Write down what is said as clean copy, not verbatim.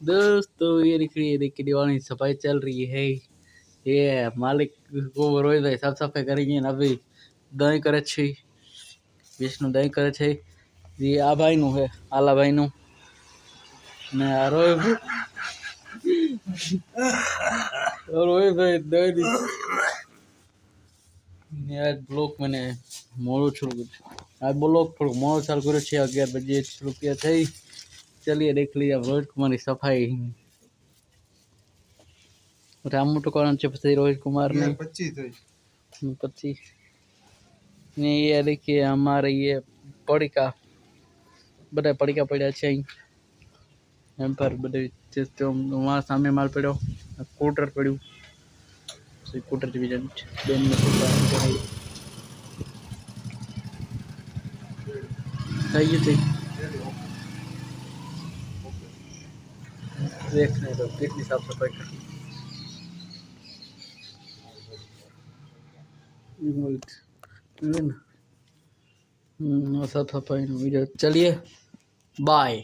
दोस्तों ये देखिए दीवानी सफाई चल रही है। ये मालिक को रोज भाई साफ सफाई करेंगे ना अभी दही करे છે વિષ્ણુ દહીં કરે છે જે આ ભાઈનું છે આલા ભાઈનું ને આ રોહિતભાઈ દહીં ને આ બ્લોક મને મોડું शुरू आज ब्लॉग थोड़ा मोड़ो चालू करो 11 बजे रुपया થઈ चलिए देख लीजिए रोहित कुमार की सफाई रामू तो कौन से पसी रोहित कुमार ने 25 ने ये देखिए हमारे ये पड़िका बड़ा पड़िका पड़ा है एम पर बड़े सिस्टम वहाँ सामने माल पड़ो स्कूटर पड़ू स्कूटर डिवीजन बेन में सही है देखने तो कितनी साफ सफाई करती साफ सफाई चलिए बाय।